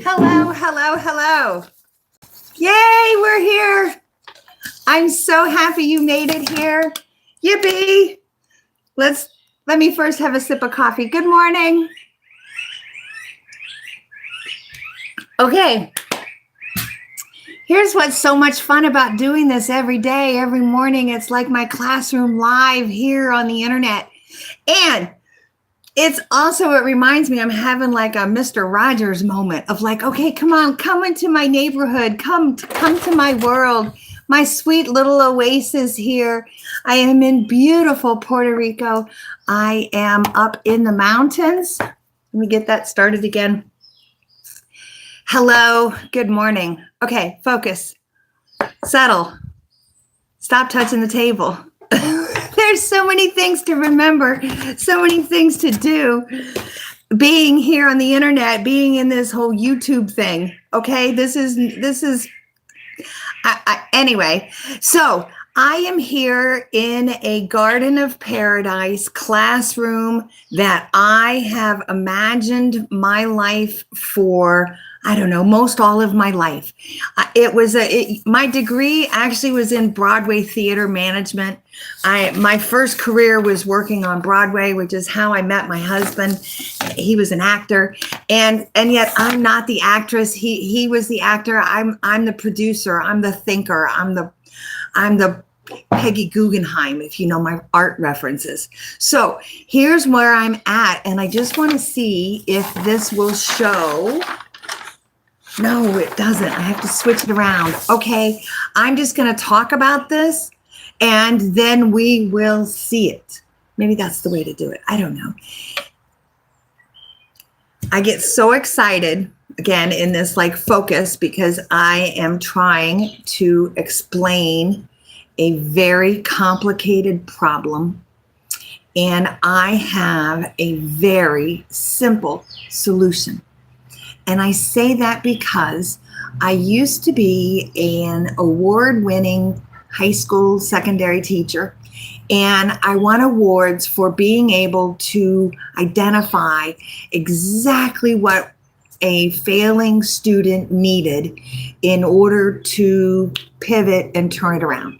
Hello, hello, hello. Yay, we're here. I'm so happy you made it here. Yippee. Let me first have a sip of coffee. Good morning. Okay. Here's what's so much fun about doing this every day, every morning. It's like my classroom live here on the internet. And it's also, it reminds me, I'm having like a Mr. Rogers moment of like, okay, come on, come into my neighborhood, come to my world, my sweet little oasis here. I am in beautiful Puerto Rico. I am up in the mountains. Let me get that started again. Hello, good morning. Okay, focus, settle, stop touching the table. There's so many things to remember, so many things to do. Being here on the internet, being in this whole YouTube thing. Okay, anyway. So I am here in a Garden of Paradise classroom that I have imagined my life for, I don't know, most all of my life. My degree actually was in Broadway theater management. My first career was working on Broadway, which is how I met my husband. He was an actor, and yet I'm not the actress. He was the actor. I'm the producer. I'm the thinker. I'm the Peggy Guggenheim, if you know my art references. So here's where I'm at, and I just want to see if this will show. No, it doesn't. I have to switch it around. Okay, I'm just going to talk about this, and then we will see it. Maybe that's the way to do it. I don't know. I get so excited, again, in this like focus, because I am trying to explain a very complicated problem, and I have a very simple solution. And I say that because I used to be an award-winning high school secondary teacher, and I won awards for being able to identify exactly what a failing student needed in order to pivot and turn it around.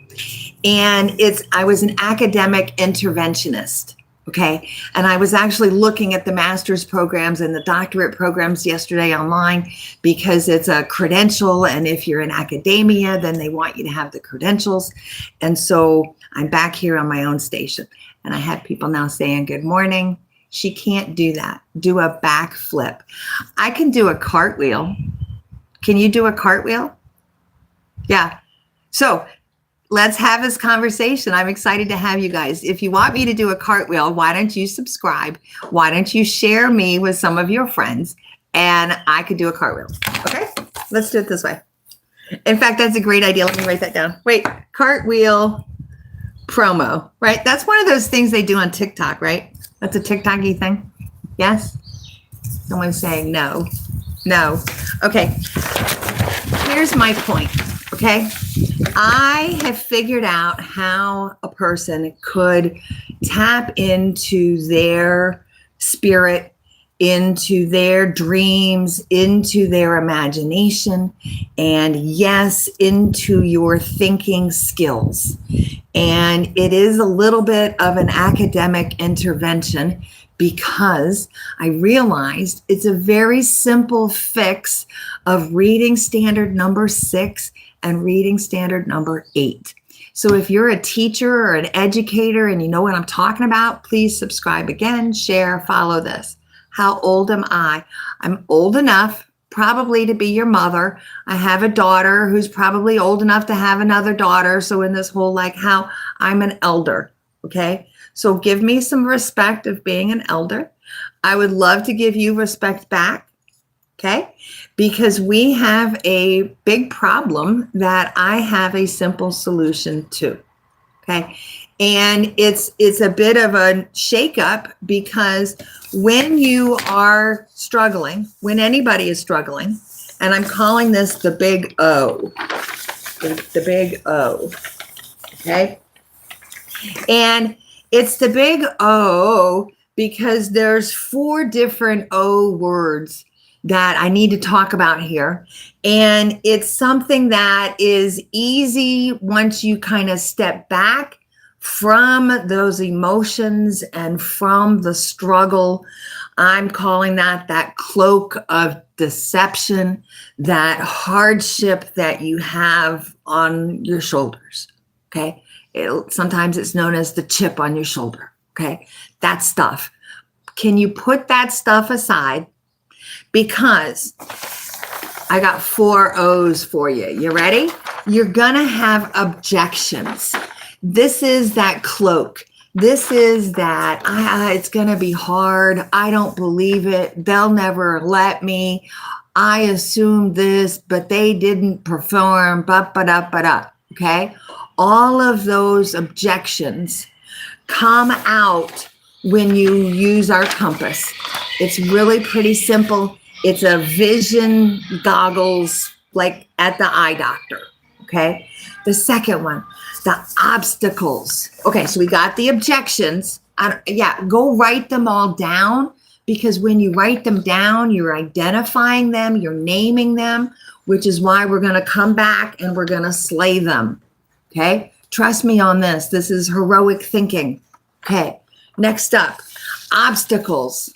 And I was an academic interventionist. Okay. And I was actually looking at the master's programs and the doctorate programs yesterday online, because it's a credential. And if you're in academia, then they want you to have the credentials. And so I'm back here on my own station. And I have people now saying, good morning. She can't do that. Do a backflip. I can do a cartwheel. Can you do a cartwheel? Yeah. So let's have this conversation. I'm excited to have you guys. If you want me to do a cartwheel, why don't you subscribe? Why don't you share me with some of your friends? And I could do a cartwheel. Okay, let's do it this way. In fact, that's a great idea. Let me write that down. Wait, cartwheel promo, right? That's one of those things they do on TikTok, right? That's a TikTok-y thing. Yes? Someone's saying no. No. Okay. Here's my point. Okay. I have figured out how a person could tap into their spirit, into their dreams, into their imagination, and yes, into your thinking skills. And it is a little bit of an academic intervention, because I realized it's a very simple fix of reading standard number 6 and reading standard number 8. So if you're a teacher or an educator and you know what I'm talking about, please subscribe again, share, follow this. How old am I? I'm old enough probably to be your mother. I have a daughter who's probably old enough to have another daughter. So in this whole like how I'm an elder, okay? So give me some respect of being an elder. I would love to give you respect back, okay? Because we have a big problem that I have a simple solution to, okay? And it's a bit of a shakeup, because when you are struggling, when anybody is struggling, and I'm calling this the big O, the big O, okay? And it's the big O because there's 4 different O words that I need to talk about here. And it's something that is easy once you kind of step back from those emotions and from the struggle. I'm calling that cloak of deception, that hardship that you have on your shoulders. Okay. Sometimes it's known as the chip on your shoulder. Okay. That stuff. Can you put that stuff aside? Because I got 4 O's for you. You ready? You're going to have objections. This is that cloak. This is that it's going to be hard. I don't believe it. They'll never let me. I assumed this, but they didn't perform. Okay? All of those objections come out when you use our compass. It's really pretty simple. It's a vision goggles like at the eye doctor. Okay. The second one, the obstacles. Okay. So we got the objections. Go write them all down, because when you write them down, you're identifying them, you're naming them, which is why we're going to come back and we're going to slay them. Okay. Trust me on this. This is heroic thinking. Okay. Next up, obstacles.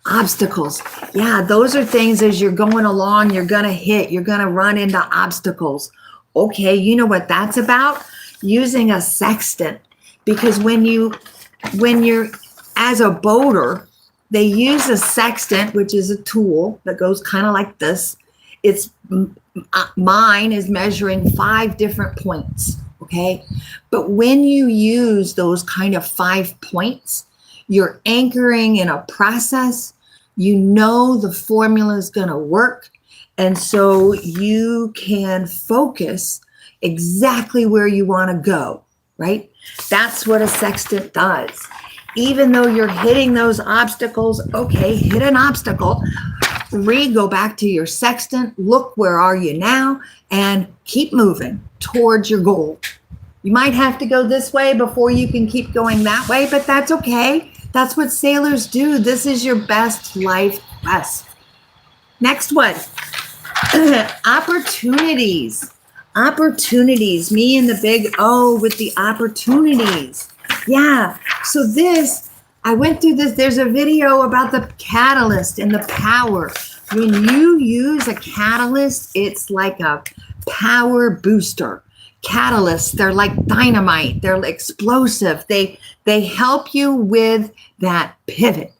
Obstacles. Yeah, those are things as you're going along, you're going to run into obstacles. Okay, you know what that's about? Using a sextant. Because when you're as a boater, they use a sextant, which is a tool that goes kind of like this. Mine is measuring 5 different points. Okay. But when you use those kind of 5 points, you're anchoring in a process. You know the formula is going to work. And so you can focus exactly where you want to go, right? That's what a sextant does. Even though you're hitting those obstacles, okay, hit an obstacle. Go back to your sextant. Look, where are you now? And keep moving towards your goal. You might have to go this way before you can keep going that way, but that's okay. That's what sailors do. This is your best life quest. Next one, opportunities. Opportunities, me and the big O with the opportunities. Yeah, so I went through this. There's a video about the catalyst and the power. When you use a catalyst, it's like a power booster. Catalysts, they're like dynamite, they're explosive. They help you with that pivot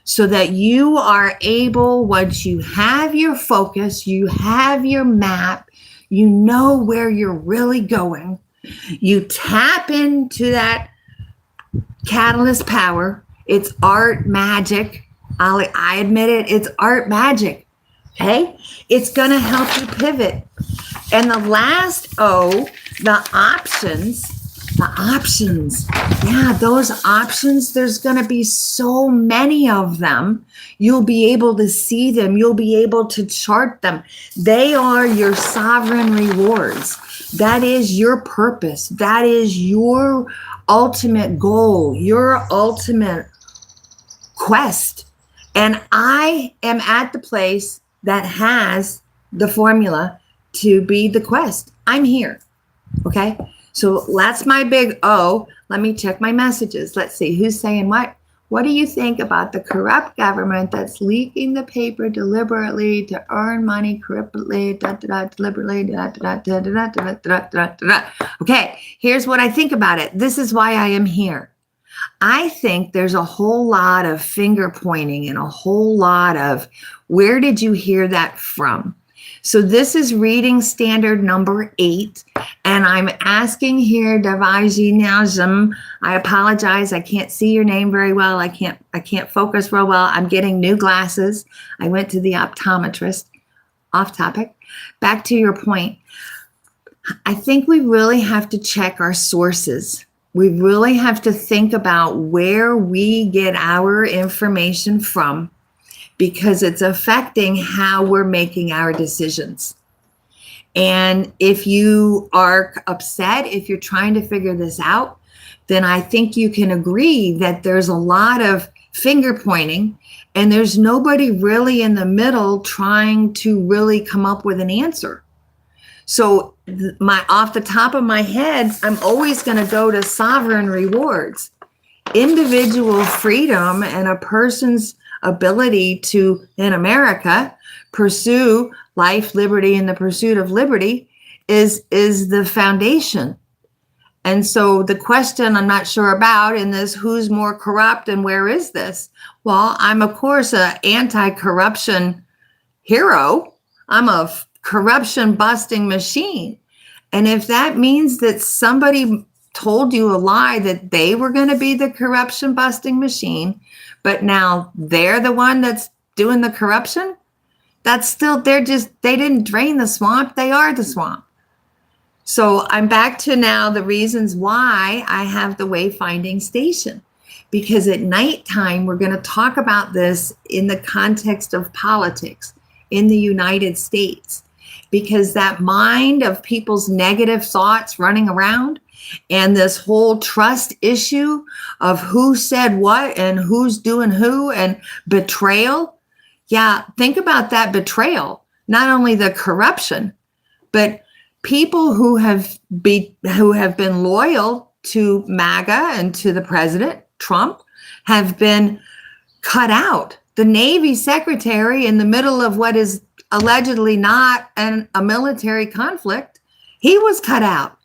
so that you are able, once you have your focus, you have your map, you know where you're really going, you tap into that catalyst power. It's art magic. I admit it, it's art magic. Okay? It's going to help you pivot. And the last O, the options. Yeah, those options, there's going to be so many of them. You'll be able to see them. You'll be able to chart them. They are your sovereign rewards. That is your purpose. That is your ultimate goal, your ultimate quest. And I am at the place that has the formula to be the quest. I'm here. Okay. So that's my big O. Let me check my messages. Let's see who's saying what. What do you think about the corrupt government that's leaking the paper deliberately to earn money corruptly? Deliberately. Okay. Here's what I think about it. This is why I am here. I think there's a whole lot of finger pointing and a whole lot of where did you hear that from? So this is reading standard number 8, and I'm asking here, Devaji Nazam, I apologize, I can't see your name very well. I can't focus real well. I'm getting new glasses. I went to the optometrist. Off topic. Back to your point. I think we really have to check our sources. We really have to think about where we get our information from, because it's affecting how we're making our decisions. And if you are upset, if you're trying to figure this out, then I think you can agree that there's a lot of finger pointing, and there's nobody really in the middle trying to really come up with an answer. So off the top of my head, I'm always going to go to sovereign rewards, individual freedom, and a person's ability to, in America, pursue life, liberty, and the pursuit of liberty is the foundation. And so the question I'm not sure about in this, who's more corrupt and where is this? Well, I'm, of course, an anti-corruption hero. I'm a corruption busting machine. And if that means that somebody told you a lie that they were going to be the corruption busting machine, but now they're the one that's doing the corruption, that's still, they didn't drain the swamp. They are the swamp. So I'm back to now the reasons why I have the wayfinding station, because at nighttime, we're going to talk about this in the context of politics in the United States, because that mind of people's negative thoughts running around and this whole trust issue of who said what and who's doing who and betrayal. Yeah, think about that betrayal, not only the corruption, but people who have been loyal to MAGA and to the president, Trump, have been cut out. The Navy secretary, in the middle of what is allegedly not a military conflict, he was cut out.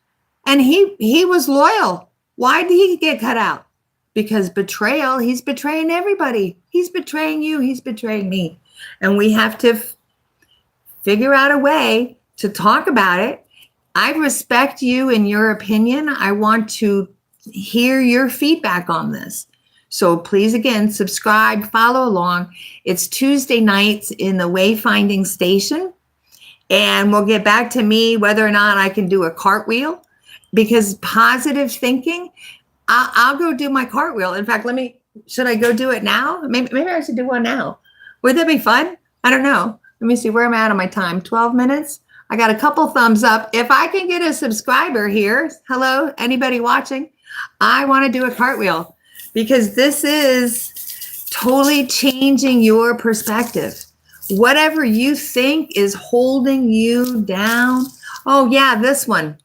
And he was loyal. Why did he get cut out? Because betrayal, he's betraying everybody. He's betraying you. He's betraying me. And we have to figure out a way to talk about it. I respect you and your opinion. I want to hear your feedback on this. So please, again, subscribe, follow along. It's Tuesday nights in the Wayfinding Station. And we'll get back to me whether or not I can do a cartwheel, because positive thinking, I'll go do my cartwheel. In fact, should I go do it now? Maybe I should do one now. Would that be fun? I don't know. Let me see where I'm at on my time. 12 minutes. I got a couple thumbs up. If I can get a subscriber here, hello, anybody watching? I want to do a cartwheel, because this is totally changing your perspective. Whatever you think is holding you down. Oh yeah, this one.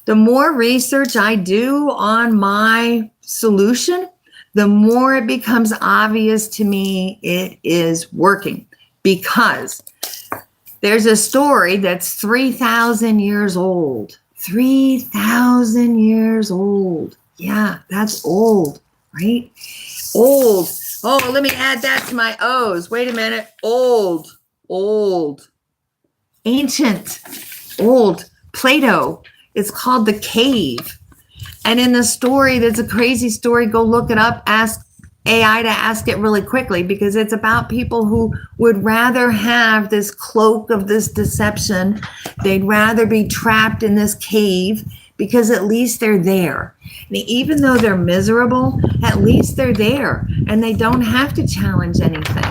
The more research I do on my solution, the more it becomes obvious to me it is working, because there's a story that's 3,000 years old. 3,000 years old. Yeah, that's old, right? Old. Oh, let me add that to my O's. Wait a minute. Old. Ancient. Old. Plato. It's called The Cave. And in the story, there's a crazy story. Go look it up. Ask AI to ask it really quickly, because it's about people who would rather have this cloak of this deception. They'd rather be trapped in this cave, because at least they're there. And even though they're miserable, at least they're there and they don't have to challenge anything.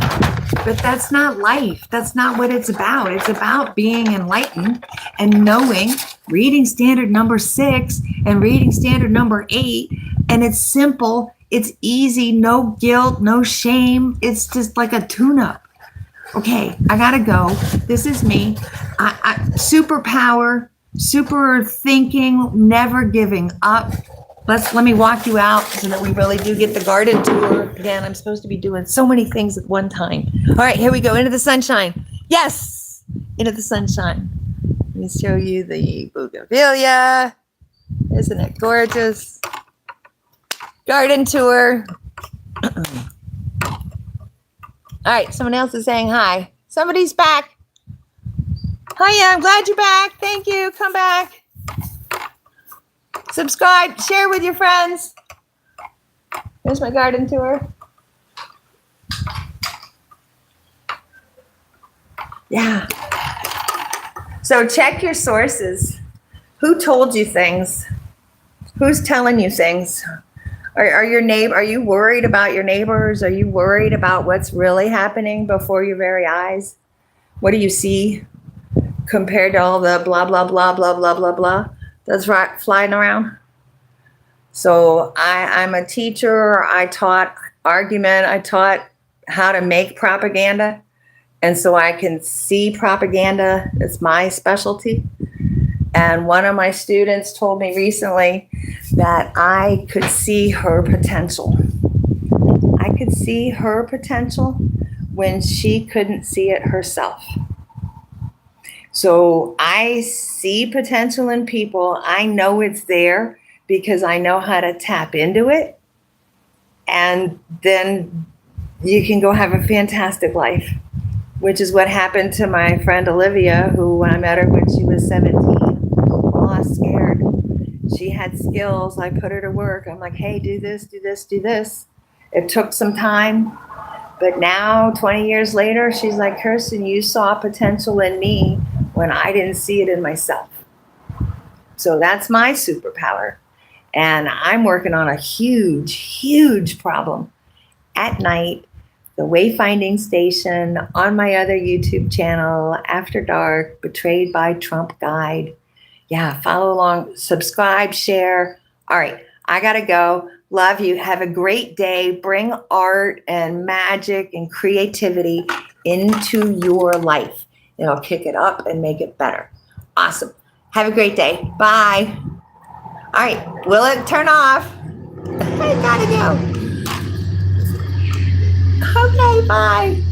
But that's not life. That's not what it's about. It's about being enlightened and knowing, reading standard number 6 and reading standard number 8. And it's simple. It's easy. No guilt, no shame. It's just like a tune-up. Okay, I gotta go. This is me. Superpower, super thinking, never giving up. Let me walk you out so that we really do get the garden tour. Again, I'm supposed to be doing so many things at one time. All right, here we go. Into the sunshine. Yes, into the sunshine. Let me show you the bougainvillea. Isn't it gorgeous? Garden tour. All right, someone else is saying hi. Somebody's back. Hiya, I'm glad you're back. Thank you. Come back. Subscribe, share with your friends. Here's my garden tour. Yeah. So check your sources. Who told you things? Who's telling you things? Are you worried about your neighbors? Are you worried about what's really happening before your very eyes? What do you see compared to all the blah, blah, blah, blah, blah, blah, blah that's right flying around? So I'm a teacher. I taught argument. I taught how to make propaganda. And so I can see propaganda. It's my specialty. And one of my students told me recently that I could see her potential. I could see her potential when she couldn't see it herself. So I see potential in people. I know it's there because I know how to tap into it. And then you can go have a fantastic life, which is what happened to my friend Olivia, who, when I met her when she was 17, lost scared. She had skills. I put her to work. I'm like, hey, do this, do this, do this. It took some time. But now, 20 years later, she's like, Kirsten, you saw potential in me when I didn't see it in myself. So that's my superpower. And I'm working on a huge, huge problem at night, the Wayfinding Station, on my other YouTube channel, After Dark, Betrayed by Trump Guide. Yeah, follow along, subscribe, share. All right, I got to go. Love you. Have a great day. Bring art and magic and creativity into your life. It'll kick it up and make it better. Awesome. Have a great day. Bye. All right, will it turn off? I gotta go. Okay, bye.